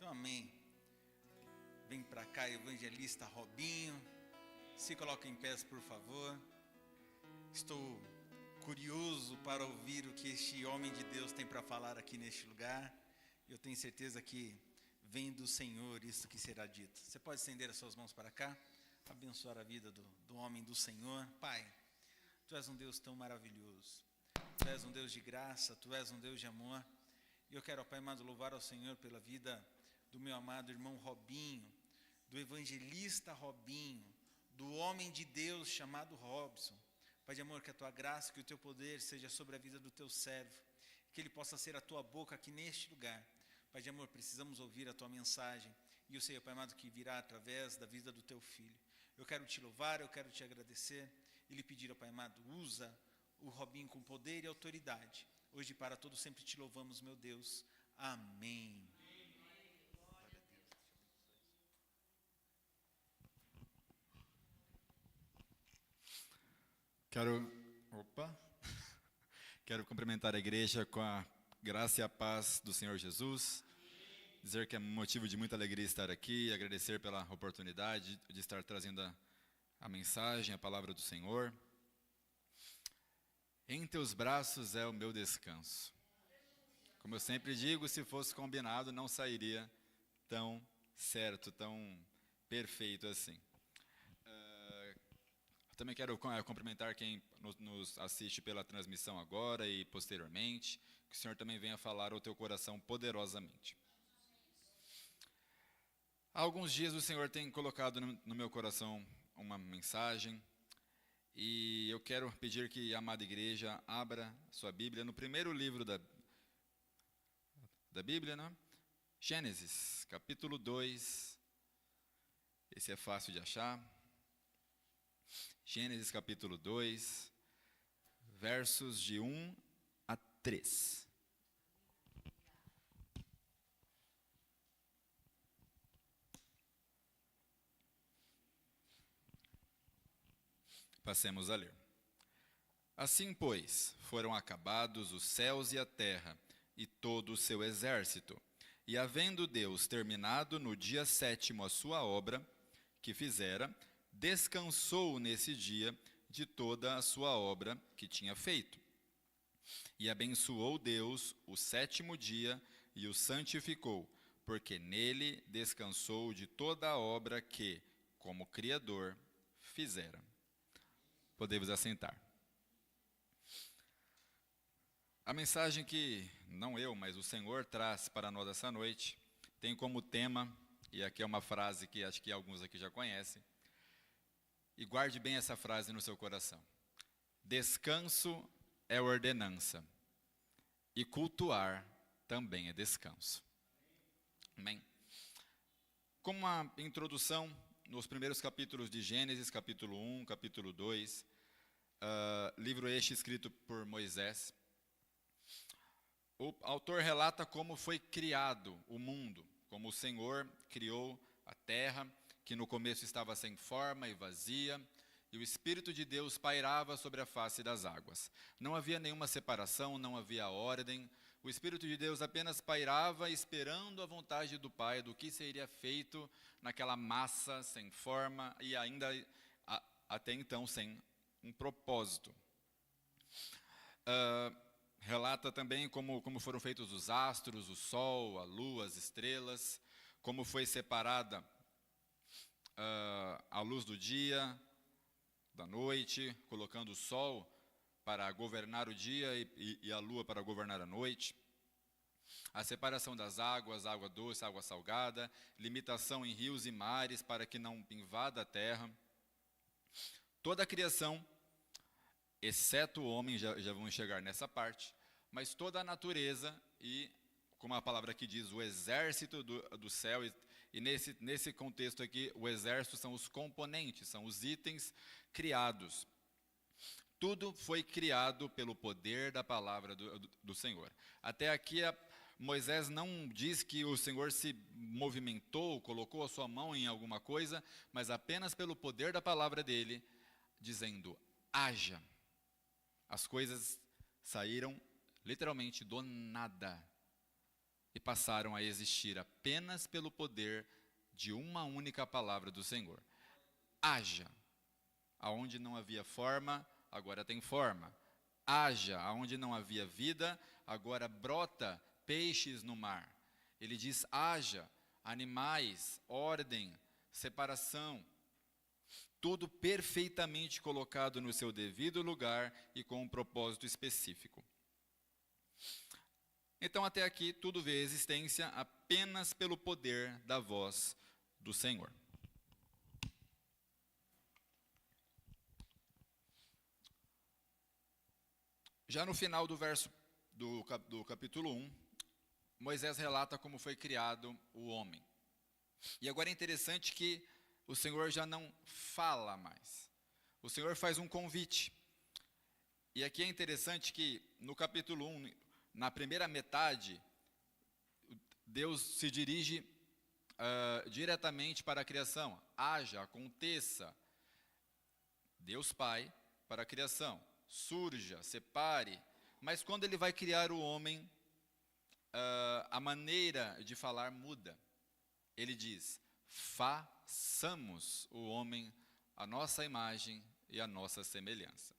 Então, amém. Vem para cá, evangelista Robinho. Se coloca em pés, por favor. Estou curioso para ouvir o que este homem de Deus tem para falar aqui neste lugar. Eu tenho certeza que vem do Senhor isso que será dito. Você pode estender as suas mãos para cá, abençoar a vida do homem do Senhor. Pai, Tu és um Deus tão maravilhoso. Tu és um Deus de graça, Tu és um Deus de amor. E eu quero, Pai amado, louvar ao Senhor pela vida do meu amado irmão Robinho, do evangelista Robinho, do homem de Deus chamado Robson. Pai de amor, que a Tua graça, que o Teu poder seja sobre a vida do Teu servo, que ele possa ser a Tua boca aqui neste lugar. Pai de amor, precisamos ouvir a Tua mensagem, e eu sei, Pai amado, que virá através da vida do Teu Filho. Eu quero Te louvar, eu quero Te agradecer, e lhe pedir, Pai amado, usa o Robinho com poder e autoridade. Hoje para todos sempre Te louvamos, meu Deus. Amém. Quero cumprimentar a igreja com a graça e a paz do Senhor Jesus, dizer que é motivo de muita alegria estar aqui e agradecer pela oportunidade de estar trazendo a mensagem, a palavra do Senhor. Em Teus braços é o meu descanso. Como eu sempre digo, se fosse combinado, não sairia tão certo, tão perfeito assim. Também quero cumprimentar quem nos assiste pela transmissão agora e posteriormente, que o Senhor também venha falar ao teu coração poderosamente. Há alguns dias o Senhor tem colocado no meu coração uma mensagem, e eu quero pedir que a amada igreja abra sua Bíblia no primeiro livro da Bíblia, né? Gênesis, capítulo 2, esse é fácil de achar. Gênesis capítulo 2, versos de 1 a 3. Passemos a ler. Assim, pois, foram acabados os céus e a terra, e todo o seu exército. E havendo Deus terminado no dia 7º a sua obra, que fizera, descansou nesse dia de toda a sua obra que tinha feito. E abençoou Deus o 7º dia e o santificou, porque nele descansou de toda a obra que, como Criador, fizera. Podemos assentar. A mensagem que, não eu, mas o Senhor traz para nós essa noite, tem como tema, e aqui é uma frase que acho que alguns aqui já conhecem, e guarde bem essa frase no seu coração. Descanso é ordenança, e cultuar também é descanso. Amém? Como uma introdução, nos primeiros capítulos de Gênesis, capítulo 1, capítulo 2, livro este escrito por Moisés, o autor relata como foi criado o mundo, como o Senhor criou a terra, que no começo estava sem forma e vazia, e o Espírito de Deus pairava sobre a face das águas. Não havia nenhuma separação, não havia ordem, o Espírito de Deus apenas pairava esperando a vontade do Pai, do que seria feito naquela massa sem forma e ainda até então sem um propósito. Relata também como foram feitos os astros, o sol, a lua, as estrelas, como foi separada a luz do dia, da noite, colocando o sol para governar o dia e a lua para governar a noite. A separação das águas, água doce, água salgada, limitação em rios e mares para que não invada a terra. Toda a criação, exceto o homem, já vamos chegar nessa parte, mas toda a natureza e, como a palavra aqui diz, o exército do céu, e nesse contexto aqui, o exército são os componentes, são os itens criados. Tudo foi criado pelo poder da palavra do Senhor. Até aqui, Moisés não diz que o Senhor se movimentou, colocou a sua mão em alguma coisa, mas apenas pelo poder da palavra dele, dizendo, haja. As coisas saíram literalmente do nada. e passaram a existir apenas pelo poder de uma única palavra do Senhor. Haja. Aonde não havia forma, agora tem forma. Haja. Aonde não havia vida, agora brota peixes no mar. Ele diz: haja, animais, ordem, separação. Tudo perfeitamente colocado no seu devido lugar e com um propósito específico. Então, até aqui, tudo vê existência apenas pelo poder da voz do Senhor. Já no final do verso do capítulo 1, Moisés relata como foi criado o homem. E agora é interessante que o Senhor já não fala mais. O Senhor faz um convite. E aqui é interessante que no capítulo 1, na primeira metade, Deus se dirige diretamente para a criação. Haja, aconteça. Deus Pai para a criação. Surja, separe. Mas quando ele vai criar o homem, a maneira de falar muda. Ele diz: façamos o homem a nossa imagem e a nossa semelhança.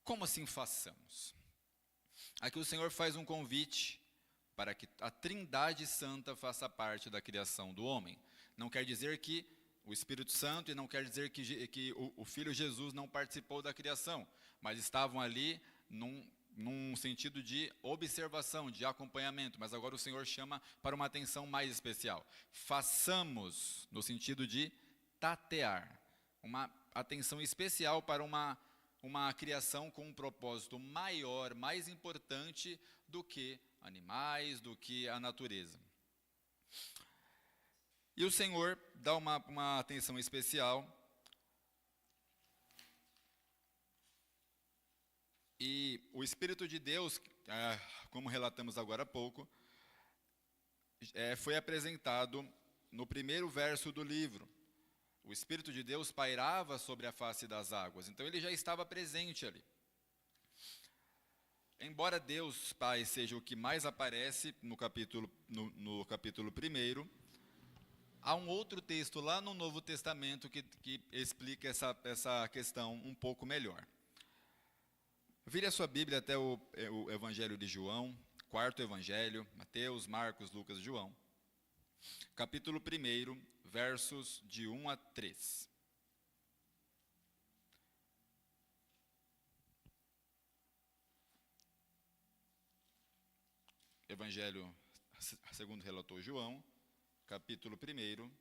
Como assim façamos? Aqui o Senhor faz um convite para que a Trindade Santa faça parte da criação do homem. Não quer dizer que o Espírito Santo e não quer dizer que o Filho Jesus não participou da criação, mas estavam ali num sentido de observação, de acompanhamento, mas agora o Senhor chama para uma atenção mais especial. Façamos, no sentido de tatear, uma atenção especial para uma criação com um propósito maior, mais importante do que animais, do que a natureza. E o Senhor dá uma atenção especial. E o Espírito de Deus, como relatamos agora há pouco, foi apresentado no primeiro verso do livro. O Espírito de Deus pairava sobre a face das águas, então ele já estava presente ali. Embora Deus Pai seja o que mais aparece no capítulo 1, há um outro texto lá no Novo Testamento que explica essa questão um pouco melhor. Vire a sua Bíblia até o Evangelho de João, quarto Evangelho, Mateus, Marcos, Lucas e João. Capítulo 1, versos de 1 a 3. Evangelho segundo relatou João, capítulo 1,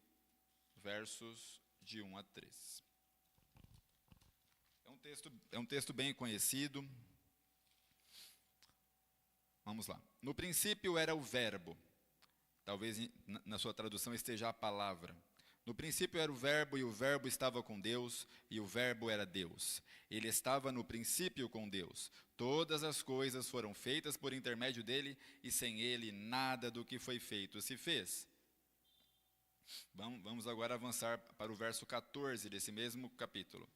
versos de 1 a 3. É um texto bem conhecido. Vamos lá. No princípio era o verbo. Talvez na sua tradução esteja a palavra. No princípio era o verbo, e o verbo estava com Deus, e o verbo era Deus. Ele estava no princípio com Deus. Todas as coisas foram feitas por intermédio dele, e sem ele nada do que foi feito se fez. Vamos agora avançar para o verso 14 desse mesmo capítulo.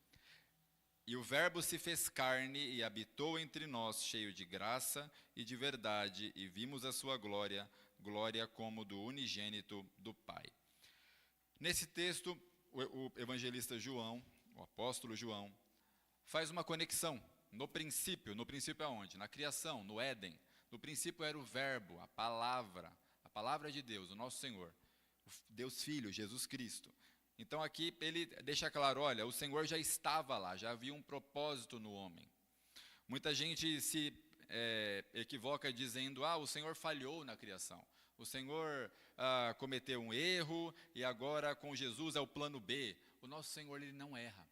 E o verbo se fez carne e habitou entre nós, cheio de graça e de verdade, e vimos a sua glória, glória como do unigênito do Pai. Nesse texto, o evangelista João, o apóstolo João, faz uma conexão. No princípio aonde? Na criação, no Éden. No princípio era o verbo, a palavra de Deus, o nosso Senhor, o Deus Filho, Jesus Cristo. Então aqui ele deixa claro, olha, o Senhor já estava lá, já havia um propósito no homem. Muita gente se equivoca dizendo, o Senhor falhou na criação. O Senhor cometeu um erro e agora com Jesus é o plano B. O nosso Senhor, ele não erra.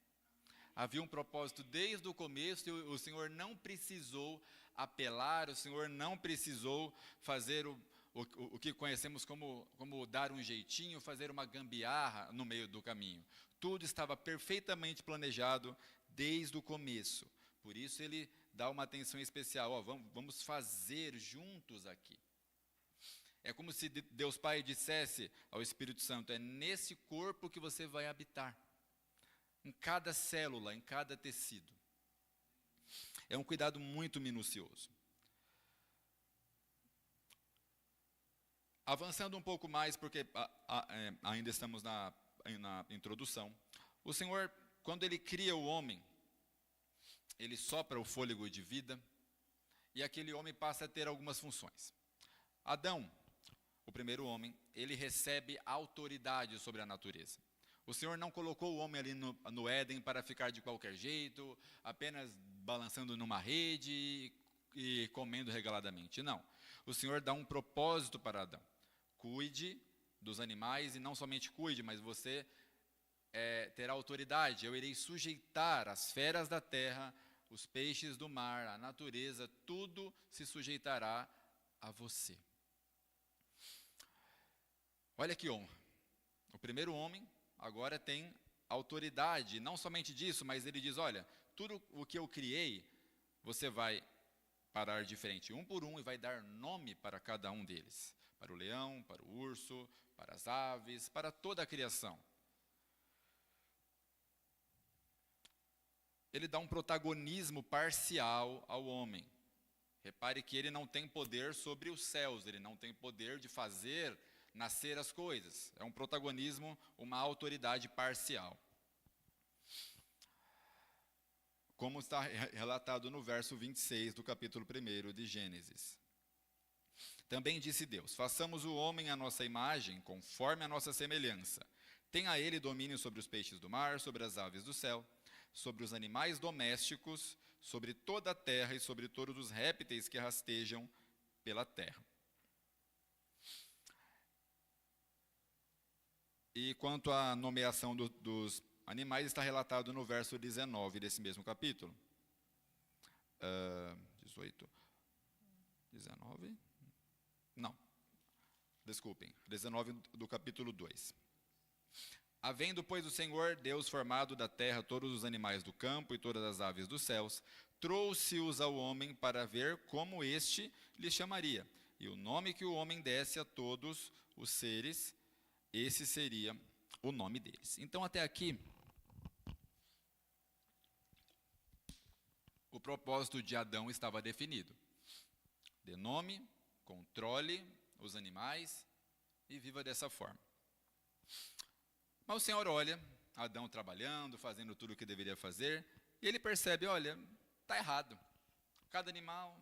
Havia um propósito desde o começo e o Senhor não precisou apelar, o Senhor não precisou fazer o que conhecemos como dar um jeitinho, fazer uma gambiarra no meio do caminho. Tudo estava perfeitamente planejado desde o começo. Por isso ele dá uma atenção especial. Vamos fazer juntos aqui. É como se Deus Pai dissesse ao Espírito Santo, é nesse corpo que você vai habitar. Em cada célula, em cada tecido. É um cuidado muito minucioso. Avançando um pouco mais, porque ainda estamos na introdução. O Senhor, quando Ele cria o homem, Ele sopra o fôlego de vida, e aquele homem passa a ter algumas funções. Adão, o primeiro homem, ele recebe autoridade sobre a natureza. O Senhor não colocou o homem ali no Éden para ficar de qualquer jeito, apenas balançando numa rede e comendo regaladamente. Não. O Senhor dá um propósito para Adão. Cuide dos animais, e não somente cuide, mas você terá autoridade. Eu irei sujeitar as feras da terra, os peixes do mar, a natureza, tudo se sujeitará a você. Olha que honra. O primeiro homem agora tem autoridade, não somente disso, mas ele diz, olha, tudo o que eu criei, você vai parar de frente um por um e vai dar nome para cada um deles. Para o leão, para o urso, para as aves, para toda a criação. Ele dá um protagonismo parcial ao homem. Repare que ele não tem poder sobre os céus, ele não tem poder de fazer nascer as coisas. É um protagonismo, uma autoridade parcial. Como está relatado no verso 26 do capítulo 1 de Gênesis. Também disse Deus, façamos o homem à nossa imagem, conforme a nossa semelhança. Tenha ele domínio sobre os peixes do mar, sobre as aves do céu, sobre os animais domésticos, sobre toda a terra e sobre todos os répteis que rastejam pela terra. E quanto à nomeação dos animais, está relatado no verso 19 desse mesmo capítulo. 19? Não. Desculpem. 19 do capítulo 2. Havendo, pois, o Senhor Deus formado da terra todos os animais do campo e todas as aves dos céus, trouxe-os ao homem para ver como este lhe chamaria. E o nome que o homem desse a todos os seres, esse seria o nome deles. Então, até aqui, o propósito de Adão estava definido. Dê nome, controle os animais e viva dessa forma. Mas o Senhor olha Adão trabalhando, fazendo tudo o que deveria fazer, e ele percebe, olha, está errado. Cada animal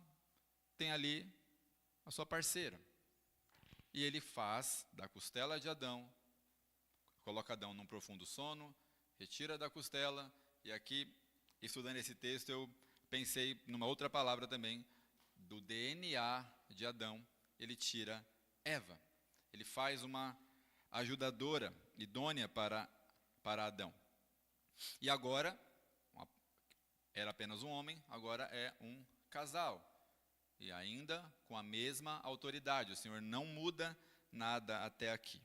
tem ali a sua parceira. E ele faz da costela de Adão, coloca Adão num profundo sono, retira da costela, e aqui, estudando esse texto, eu pensei numa outra palavra também, do DNA de Adão, ele tira Eva. Ele faz uma ajudadora idônea para Adão. E agora, era apenas um homem, agora é um casal. E ainda com a mesma autoridade. O Senhor não muda nada até aqui.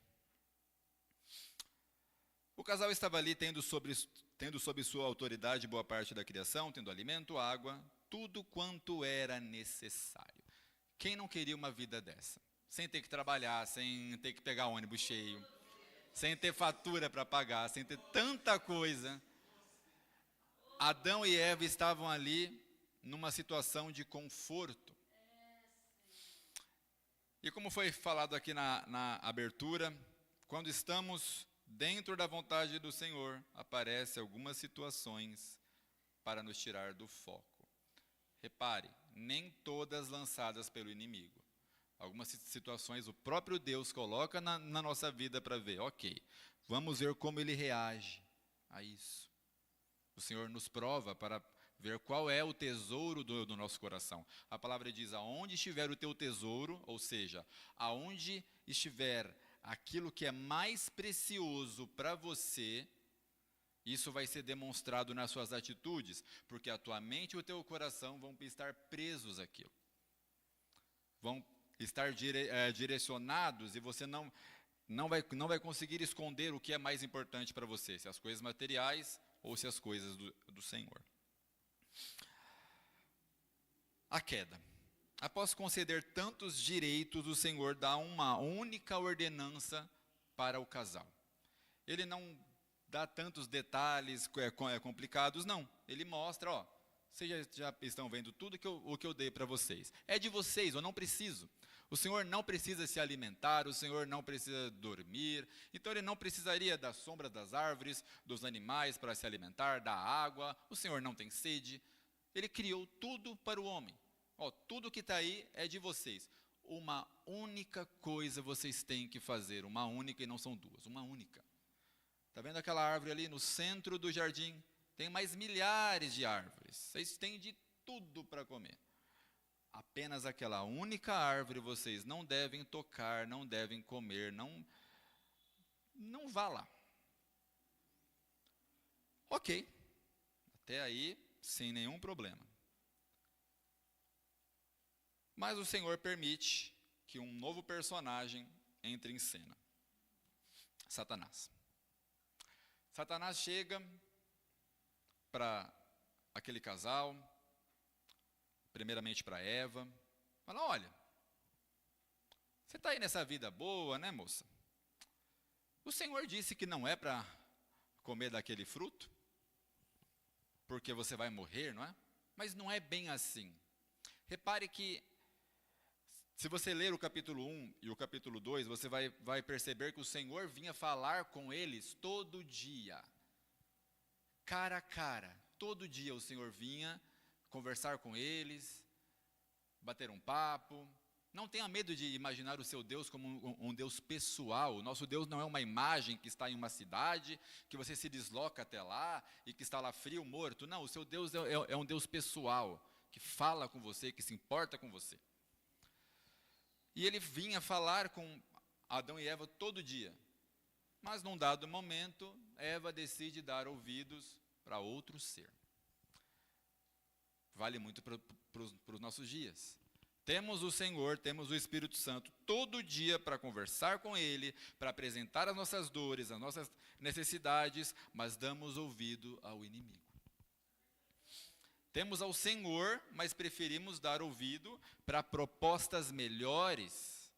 O casal estava ali tendo sob sua autoridade boa parte da criação, tendo alimento, água, tudo quanto era necessário. Quem não queria uma vida dessa? Sem ter que trabalhar, sem ter que pegar ônibus cheio, sem ter fatura para pagar, sem ter tanta coisa. Adão e Eva estavam ali numa situação de conforto. E como foi falado aqui na abertura, quando estamos dentro da vontade do Senhor, aparecem algumas situações para nos tirar do foco. Repare, nem todas lançadas pelo inimigo. Algumas situações o próprio Deus coloca na nossa vida para ver, ok, vamos ver como ele reage a isso. O Senhor nos prova para ver qual é o tesouro do nosso coração. A palavra diz, aonde estiver o teu tesouro, ou seja, aonde estiver aquilo que é mais precioso para você, isso vai ser demonstrado nas suas atitudes, porque a tua mente e o teu coração vão estar presos àquilo. Vão estar direcionados e você não vai conseguir esconder o que é mais importante para você, se as coisas materiais ou se as coisas do Senhor. A queda. Após conceder tantos direitos, o Senhor dá uma única ordenança para o casal. Ele não dá tantos detalhes complicados, não. Ele mostra, vocês já estão vendo tudo o que eu dei para vocês. É de vocês, eu não preciso. O Senhor não precisa se alimentar, o Senhor não precisa dormir, então ele não precisaria da sombra das árvores, dos animais para se alimentar, da água, o Senhor não tem sede. Ele criou tudo para o homem. Tudo que está aí é de vocês. Uma única coisa vocês têm que fazer, uma única e não são duas, uma única. Está vendo aquela árvore ali no centro do jardim? Tem mais milhares de árvores, vocês têm de tudo para comer. Apenas aquela única árvore vocês não devem tocar, não devem comer, não vá lá. Ok, até aí sem nenhum problema. Mas o Senhor permite que um novo personagem entre em cena. Satanás. Satanás chega para aquele casal, primeiramente para Eva, fala: olha, você está aí nessa vida boa, né, moça? O Senhor disse que não é para comer daquele fruto, porque você vai morrer, não é? Mas não é bem assim. Repare que, se você ler o capítulo 1 e o capítulo 2, você vai perceber que o Senhor vinha falar com eles todo dia, cara a cara. Todo dia o Senhor vinha conversar com eles, bater um papo. Não tenha medo de imaginar o seu Deus como um Deus pessoal. O nosso Deus não é uma imagem que está em uma cidade, que você se desloca até lá e que está lá frio, morto. Não, o seu Deus é um Deus pessoal, que fala com você, que se importa com você. E ele vinha falar com Adão e Eva todo dia. Mas num dado momento, Eva decide dar ouvidos para outro ser. Vale muito para os nossos dias. Temos o Senhor, temos o Espírito Santo todo dia para conversar com Ele, para apresentar as nossas dores, as nossas necessidades, mas damos ouvido ao inimigo. Temos ao Senhor, mas preferimos dar ouvido para propostas melhores,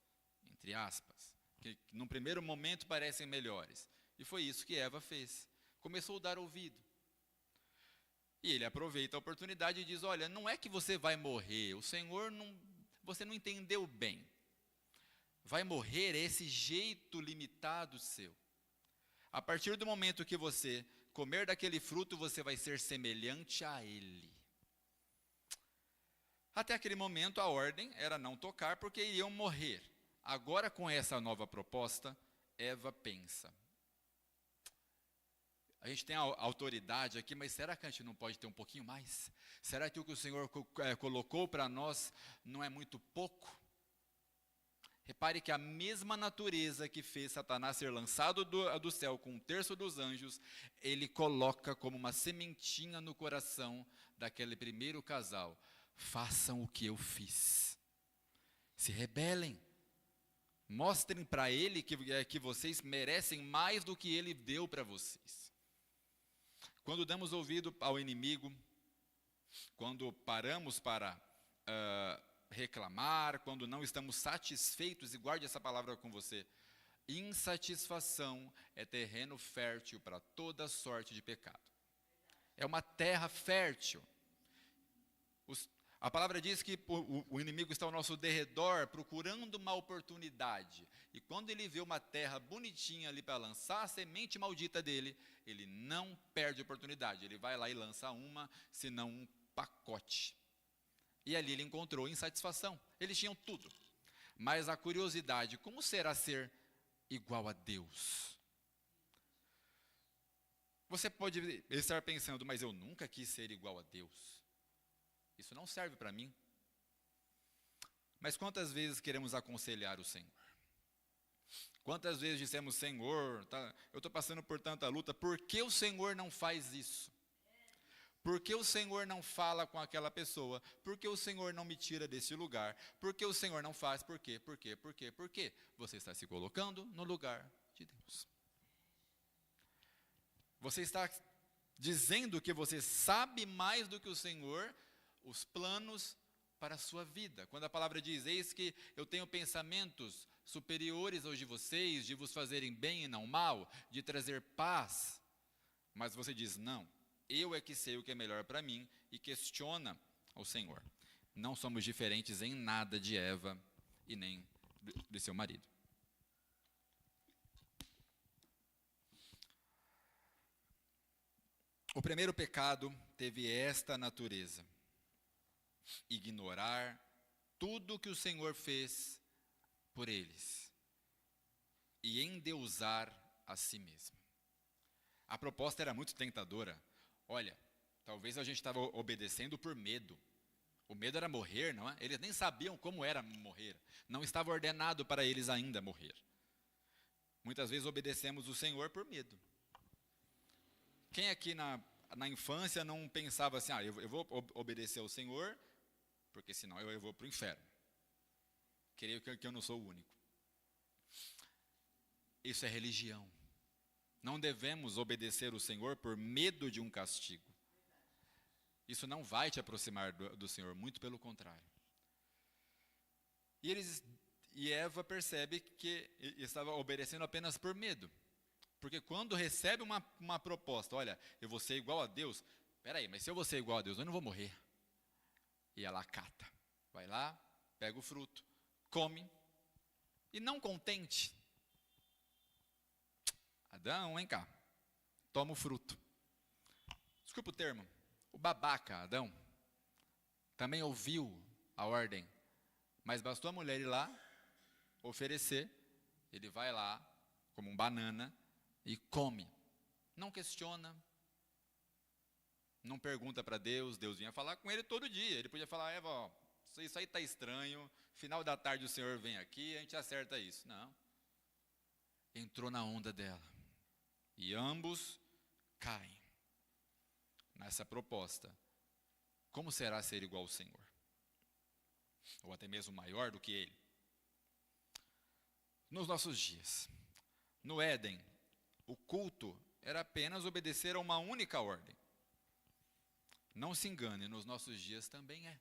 entre aspas, que num primeiro momento parecem melhores. E foi isso que Eva fez. Começou a dar ouvido. E ele aproveita a oportunidade e diz: olha, não é que você vai morrer, o Senhor você não entendeu bem. Vai morrer esse jeito limitado seu. A partir do momento que você comer daquele fruto, você vai ser semelhante a ele. Até aquele momento a ordem era não tocar porque iriam morrer. Agora, com essa nova proposta, Eva pensa: a gente tem a autoridade aqui, mas será que a gente não pode ter um pouquinho mais? Será que o que o Senhor colocou para nós não é muito pouco? Repare que a mesma natureza que fez Satanás ser lançado do céu com um terço dos anjos, ele coloca como uma sementinha no coração daquele primeiro casal. Façam o que eu fiz. Se rebelem. Mostrem para ele que vocês merecem mais do que ele deu para vocês. Quando damos ouvido ao inimigo, quando paramos para reclamar, quando não estamos satisfeitos, e guarde essa palavra com você, insatisfação é terreno fértil para toda sorte de pecado. É uma terra fértil. A palavra diz que o inimigo está ao nosso derredor procurando uma oportunidade. E quando ele vê uma terra bonitinha ali para lançar a semente maldita dele, ele não perde a oportunidade. Ele vai lá e lança uma, se não um pacote. E ali ele encontrou insatisfação. Eles tinham tudo. Mas a curiosidade, como será ser igual a Deus? Você pode estar pensando: mas eu nunca quis ser igual a Deus. Isso não serve para mim. Mas quantas vezes queremos aconselhar o Senhor? Quantas vezes dissemos: Senhor, eu estou passando por tanta luta, por que o Senhor não faz isso? Por que o Senhor não fala com aquela pessoa? Por que o Senhor não me tira desse lugar? Por que o Senhor não faz? Por quê? Por quê? Por quê? Por quê? Você está se colocando no lugar de Deus. Você está dizendo que você sabe mais do que o Senhor os planos para a sua vida. Quando a palavra diz: eis que eu tenho pensamentos superiores aos de vocês, de vos fazerem bem e não mal, de trazer paz. Mas você diz: não, eu é que sei o que é melhor para mim, e questiona ao Senhor. Não somos diferentes em nada de Eva e nem de seu marido. O primeiro pecado teve esta natureza: ignorar tudo que o Senhor fez por eles e endeusar a si mesmo. A proposta era muito tentadora. Olha, talvez a gente estava obedecendo por medo. O medo era morrer, não é? Eles nem sabiam como era morrer. Não estava ordenado para eles ainda morrer. Muitas vezes obedecemos o Senhor por medo. Quem aqui na infância não pensava assim, eu vou obedecer ao Senhor, porque senão eu vou para o inferno. Creio que eu não sou o único. Isso é religião. Não devemos obedecer o Senhor por medo de um castigo. Isso não vai te aproximar do Senhor, muito pelo contrário. E Eva percebe que estava obedecendo apenas por medo. Porque quando recebe uma proposta, olha, eu vou ser igual a Deus. Espera aí, mas se eu vou ser igual a Deus, eu não vou morrer. E ela acata. Vai lá, pega o fruto, come. E não contente. Adão, vem cá. Toma o fruto. Desculpa o termo. O babaca, Adão, também ouviu a ordem. Mas bastou a mulher ir lá, oferecer. Ele vai lá, como um banana, e come. Não questiona. Não pergunta para Deus. Deus vinha falar com ele todo dia. Ele podia falar, Eva, ó, isso aí está estranho. Final da tarde o Senhor vem aqui, a gente acerta isso. Não. Entrou na onda dela. E ambos caem nessa proposta. Como será ser igual ao Senhor? Ou até mesmo maior do que Ele? Nos nossos dias, no Éden, o culto era apenas obedecer a uma única ordem. Não se engane, nos nossos dias também é.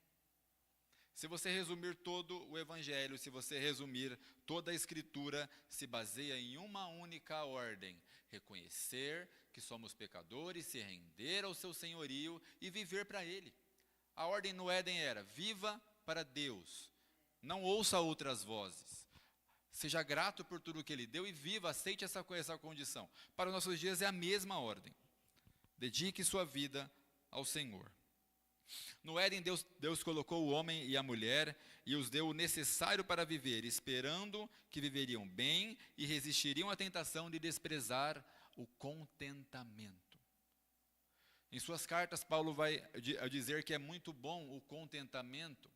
Se você resumir todo o Evangelho, se você resumir toda a Escritura, se baseia em uma única ordem: reconhecer que somos pecadores, se render ao seu senhorio e viver para Ele. A ordem no Éden era: viva para Deus, não ouça outras vozes. Seja grato por tudo que Ele deu e viva, aceite essa condição. Para os nossos dias é a mesma ordem. Dedique sua vida ao Senhor. No Éden, Deus colocou o homem e a mulher e os deu o necessário para viver, esperando que viveriam bem e resistiriam à tentação de desprezar o contentamento. Em suas cartas, Paulo vai dizer que é muito bom o contentamento.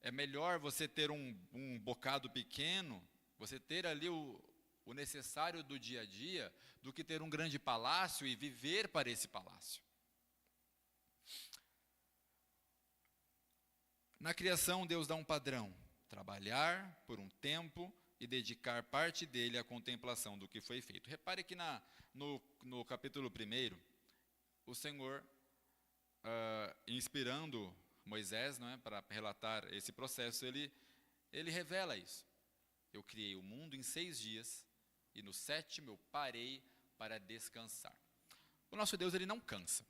É melhor você ter um bocado pequeno, você ter ali o necessário do dia a dia, do que ter um grande palácio e viver para esse palácio. Na criação, Deus dá um padrão: trabalhar por um tempo e dedicar parte dele à contemplação do que foi feito. Repare que no capítulo 1, o Senhor, inspirando Moisés, não é, para relatar esse processo, ele revela isso. Eu criei o mundo em 6 dias e no 7º eu parei para descansar. O nosso Deus, ele não cansa.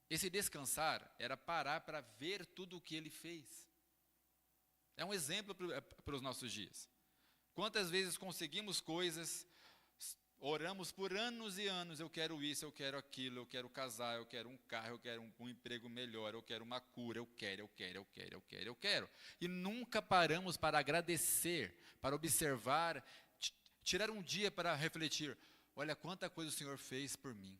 Esse descansar era parar para ver tudo o que Ele fez. É um exemplo para os nossos dias. Quantas vezes conseguimos coisas, oramos por anos e anos, eu quero isso, eu quero aquilo, eu quero casar, eu quero um carro, eu quero um emprego melhor, eu quero uma cura, eu quero. E nunca paramos para agradecer, para observar, tirar um dia para refletir. Olha quanta coisa o Senhor fez por mim.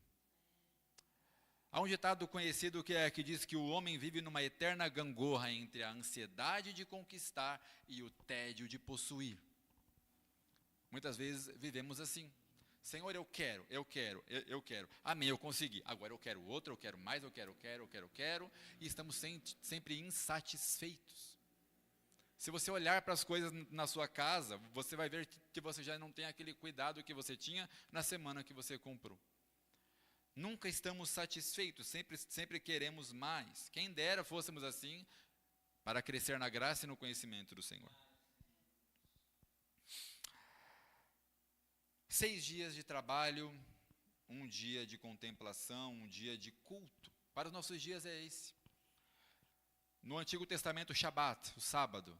Há um ditado conhecido que diz que o homem vive numa eterna gangorra entre a ansiedade de conquistar e o tédio de possuir. Muitas vezes vivemos assim. Senhor, eu quero. Amém, eu consegui. Agora eu quero outro, eu quero mais, eu quero. E estamos sempre insatisfeitos. Se você olhar para as coisas na sua casa, você vai ver que você já não tem aquele cuidado que você tinha na semana que você comprou. Nunca estamos satisfeitos, sempre queremos mais. Quem dera fôssemos assim, para crescer na graça e no conhecimento do Senhor. 6 dias de trabalho, 1 dia de contemplação, 1 dia de culto. Para os nossos dias é esse. No Antigo Testamento, o Shabat, o sábado.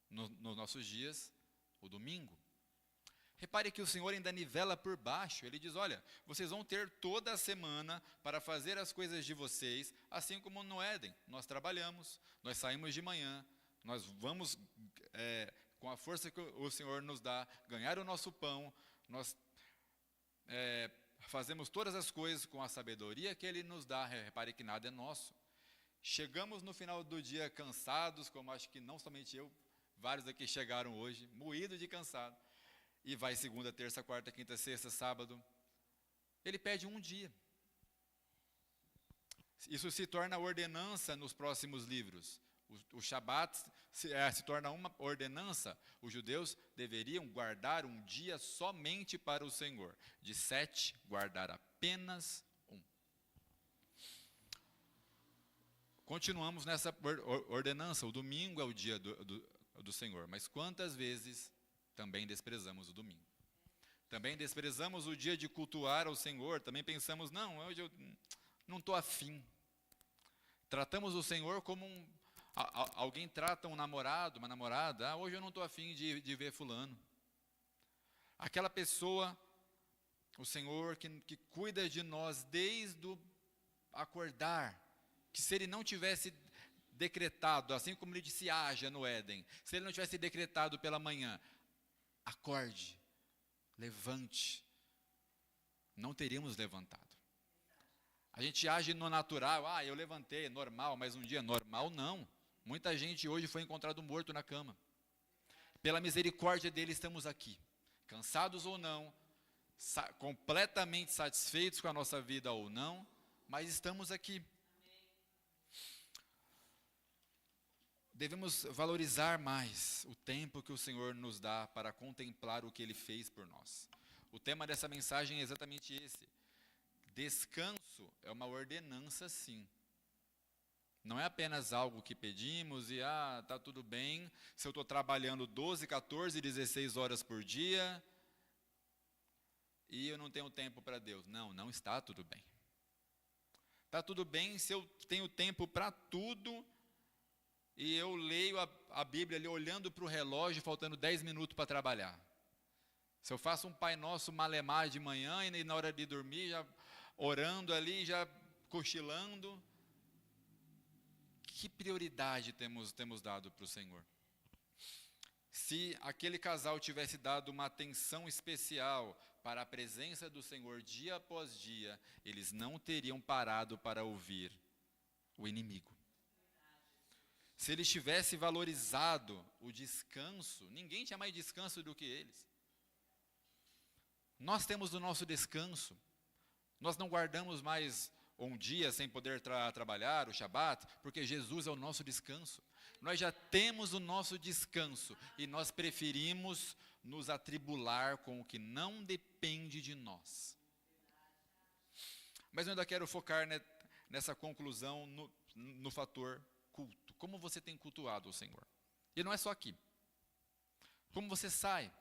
Nos nossos dias, o domingo. Repare que o Senhor ainda nivela por baixo. Ele diz, olha, vocês vão ter toda a semana para fazer as coisas de vocês, assim como no Éden. Nós trabalhamos, nós saímos de manhã, nós vamos, com a força que o Senhor nos dá, ganhar o nosso pão, nós fazemos todas as coisas com a sabedoria que Ele nos dá. Repare que nada é nosso. Chegamos no final do dia cansados, como acho que não somente eu, vários aqui chegaram hoje, moídos de cansado. E vai segunda, terça, quarta, quinta, sexta, sábado. Ele pede um dia. Isso se torna ordenança nos próximos livros. O Shabat se torna uma ordenança. Os judeus deveriam guardar um dia somente para o Senhor. De 7, guardar apenas um. Continuamos nessa ordenança. O domingo é o dia do Senhor. Mas quantas vezes também desprezamos o domingo? Também desprezamos o dia de cultuar ao Senhor. Também pensamos, não, hoje eu não estou afim. Tratamos o Senhor como alguém trata um namorado, uma namorada. Hoje eu não estou afim de ver fulano. Aquela pessoa, o Senhor que cuida de nós desde o acordar, que se Ele não tivesse decretado, assim como Ele disse, haja no Éden, se Ele não tivesse decretado pela manhã, acorde, levante, não teríamos levantado. A gente age no natural, eu levantei, normal, mas um dia normal não. Muita gente hoje foi encontrado morto na cama. Pela misericórdia dele estamos aqui, cansados ou não, completamente satisfeitos com a nossa vida ou não, mas estamos aqui. Devemos valorizar mais o tempo que o Senhor nos dá para contemplar o que Ele fez por nós. O tema dessa mensagem é exatamente esse. Descanso é uma ordenança, sim. Não é apenas algo que pedimos e, está tudo bem, se eu estou trabalhando 12, 14, 16 horas por dia e eu não tenho tempo para Deus. Não, não está tudo bem. Está tudo bem se eu tenho tempo para tudo e eu leio a Bíblia ali olhando para o relógio, faltando 10 minutos para trabalhar. Se eu faço um Pai Nosso malemar de manhã e na hora de dormir, já orando ali, já cochilando, que prioridade temos dado para o Senhor? Se aquele casal tivesse dado uma atenção especial para a presença do Senhor dia após dia, eles não teriam parado para ouvir o inimigo. Se eles tivessem valorizado o descanso, ninguém tinha mais descanso do que eles. Nós temos o nosso descanso. Nós não guardamos mais um dia sem poder trabalhar, o Shabat, porque Jesus é o nosso descanso. Nós já temos o nosso descanso e nós preferimos nos atribular com o que não depende de nós. Mas eu ainda quero focar nessa conclusão no fator culto. Como você tem cultuado o Senhor? E não é só aqui. Como você sai?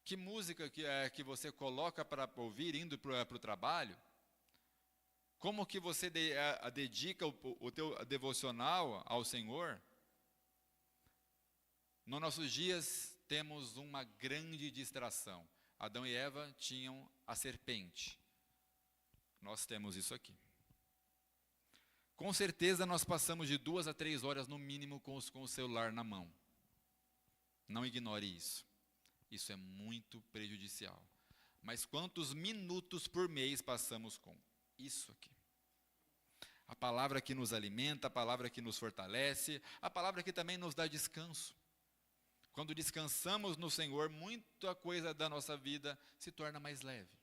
Que música que você coloca para ouvir indo para o trabalho? Como que você dedica o teu devocional ao Senhor? Nos nossos dias temos uma grande distração. Adão e Eva tinham a serpente. Nós temos isso aqui. Com certeza nós passamos de 2 a 3 horas no mínimo com o celular na mão. Não ignore isso. Isso é muito prejudicial. Mas quantos minutos por mês passamos com isso aqui? A palavra que nos alimenta, a palavra que nos fortalece, a palavra que também nos dá descanso. Quando descansamos no Senhor, muita coisa da nossa vida se torna mais leve.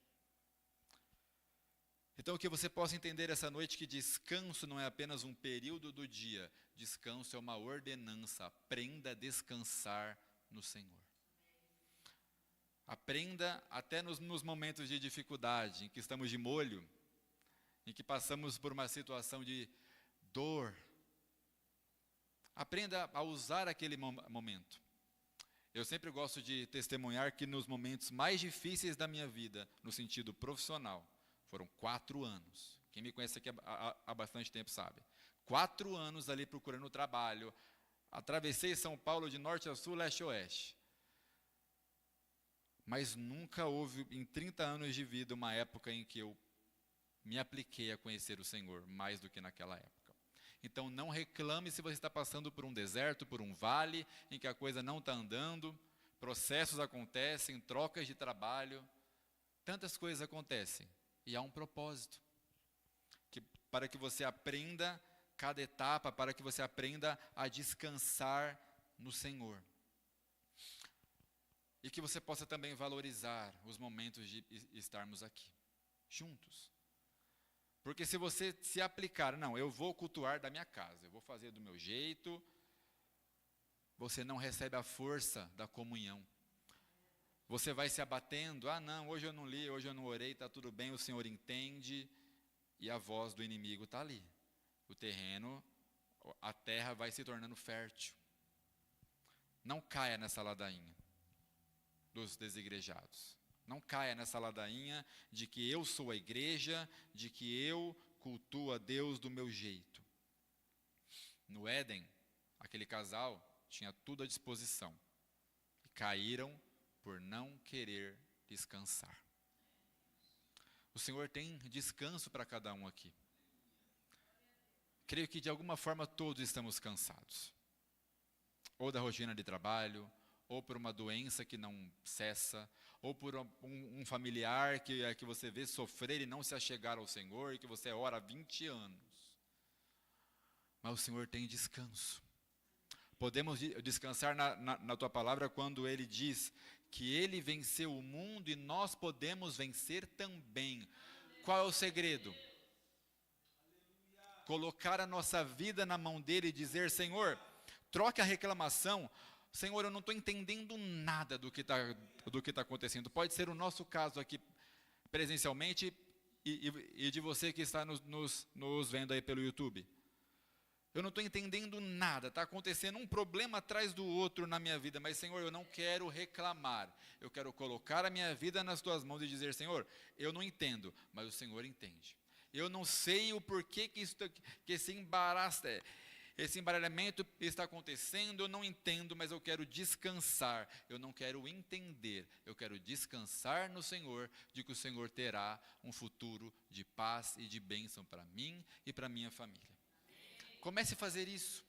Então, que você possa entender essa noite que descanso não é apenas um período do dia. Descanso é uma ordenança. Aprenda a descansar no Senhor. Aprenda até nos momentos de dificuldade, em que estamos de molho, em que passamos por uma situação de dor. Aprenda a usar aquele momento. Eu sempre gosto de testemunhar que nos momentos mais difíceis da minha vida, no sentido profissional, foram 4 anos. Quem me conhece aqui há bastante tempo sabe. 4 anos ali procurando trabalho. Atravessei São Paulo de norte a sul, leste a oeste. Mas nunca houve, em 30 anos de vida, uma época em que eu me apliquei a conhecer o Senhor, mais do que naquela época. Então não reclame se você está passando por um deserto, por um vale, em que a coisa não está andando, processos acontecem, trocas de trabalho, tantas coisas acontecem. E há um propósito, para que você aprenda cada etapa, para que você aprenda a descansar no Senhor. E que você possa também valorizar os momentos de estarmos aqui, juntos. Porque se você se aplicar, não, eu vou cultuar da minha casa, eu vou fazer do meu jeito, você não recebe a força da comunhão. Você vai se abatendo, não, hoje eu não li, hoje eu não orei, está tudo bem, o Senhor entende, e a voz do inimigo está ali. O terreno, a terra vai se tornando fértil. Não caia nessa ladainha dos desigrejados. Não caia nessa ladainha de que eu sou a igreja, de que eu cultuo a Deus do meu jeito. No Éden, aquele casal tinha tudo à disposição. E caíram por não querer descansar. O Senhor tem descanso para cada um aqui. Creio que de alguma forma todos estamos cansados. Ou da rotina de trabalho, ou por uma doença que não cessa, ou por um familiar que você vê sofrer e não se achegar ao Senhor, e que você ora há 20 anos. Mas o Senhor tem descanso. Podemos descansar na tua palavra quando Ele diz que Ele venceu o mundo e nós podemos vencer também. Qual é o segredo? Colocar a nossa vida na mão dEle e dizer, Senhor, troque a reclamação. Senhor, eu não estou entendendo nada do que tá acontecendo. Pode ser o nosso caso aqui presencialmente e de você que está nos vendo aí pelo YouTube. Eu não estou entendendo nada, está acontecendo um problema atrás do outro na minha vida, mas Senhor, eu não quero reclamar. Eu quero colocar a minha vida nas tuas mãos e dizer, Senhor, eu não entendo, mas o Senhor entende. Eu não sei o porquê que esse embaraço... Esse embaralhamento está acontecendo, eu não entendo, mas eu quero descansar, eu não quero entender, eu quero descansar no Senhor, de que o Senhor terá um futuro de paz e de bênção para mim e para minha família. Comece a fazer isso.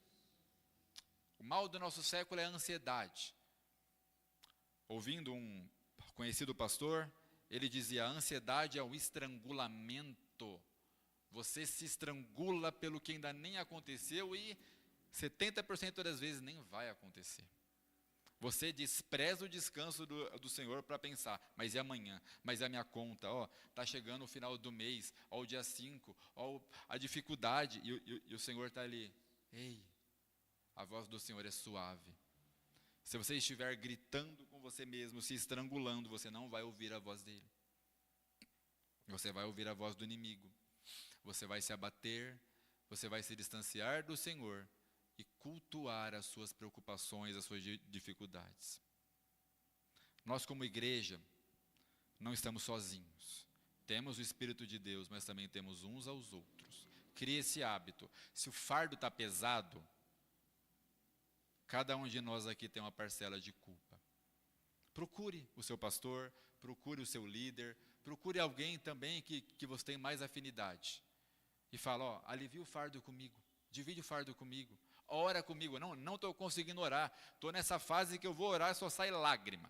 O mal do nosso século é a ansiedade. Ouvindo um conhecido pastor, ele dizia, a ansiedade é o estrangulamento. Você se estrangula pelo que ainda nem aconteceu e 70% das vezes nem vai acontecer. Você despreza o descanso do Senhor para pensar, mas e amanhã? Mas e a minha conta? Está chegando o final do mês, o dia 5, a dificuldade, e o Senhor está ali. Ei, a voz do Senhor é suave. Se você estiver gritando com você mesmo, se estrangulando, você não vai ouvir a voz dele. Você vai ouvir a voz do inimigo. Você vai se abater, você vai se distanciar do Senhor e cultuar as suas preocupações, as suas dificuldades. Nós, como igreja, não estamos sozinhos. Temos o Espírito de Deus, mas também temos uns aos outros. Crie esse hábito. Se o fardo está pesado, cada um de nós aqui tem uma parcela de culpa. Procure o seu pastor, procure o seu líder, procure alguém também que você tem mais afinidade. E fala, alivia o fardo comigo, divide o fardo comigo, ora comigo. Não estou conseguindo orar, estou nessa fase que eu vou orar e só sai lágrima.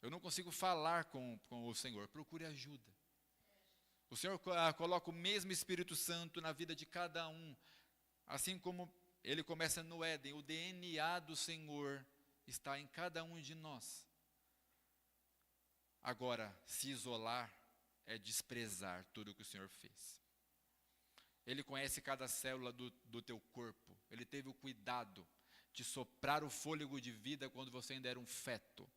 Eu não consigo falar com o Senhor, procure ajuda. O Senhor coloca o mesmo Espírito Santo na vida de cada um, assim como ele começa no Éden, o DNA do Senhor está em cada um de nós. Agora, se isolar é desprezar tudo o que o Senhor fez. Ele conhece cada célula do teu corpo. Ele teve o cuidado de soprar o fôlego de vida quando você ainda era um feto.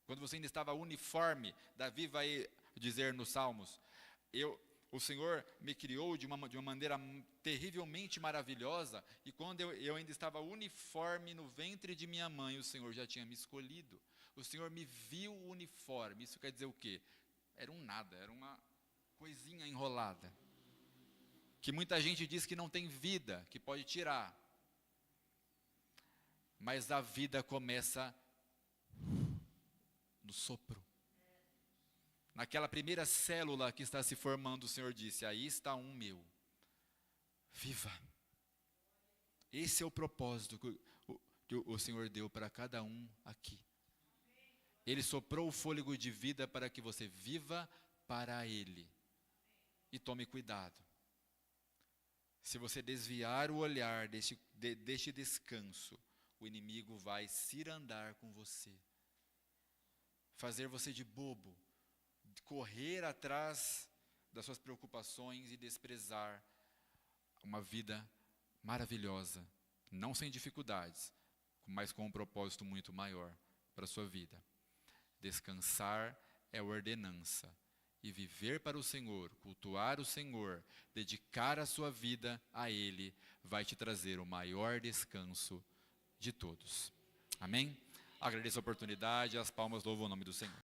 Quando você ainda estava uniforme. Davi vai dizer nos Salmos, o Senhor me criou de uma maneira terrivelmente maravilhosa, e quando eu ainda estava uniforme no ventre de minha mãe, o Senhor já tinha me escolhido. O Senhor me viu uniforme. Isso quer dizer o quê? Era um nada, era uma coisinha enrolada. que muita gente diz que não tem vida, que pode tirar. Mas a vida começa no sopro. Naquela primeira célula que está se formando, o Senhor disse: aí está um meu. Viva. Esse é o propósito que o Senhor deu para cada um aqui. Ele soprou o fôlego de vida para que você viva para Ele. E tome cuidado. Se você desviar o olhar deste descanso, o inimigo vai cirandar com você. Fazer você de bobo. Correr atrás das suas preocupações e desprezar uma vida maravilhosa. Não sem dificuldades, mas com um propósito muito maior para a sua vida. Descansar é ordenança. E viver para o Senhor, cultuar o Senhor, dedicar a sua vida a Ele, vai te trazer o maior descanso de todos. Amém? Agradeço a oportunidade, as palmas louvam o nome do Senhor.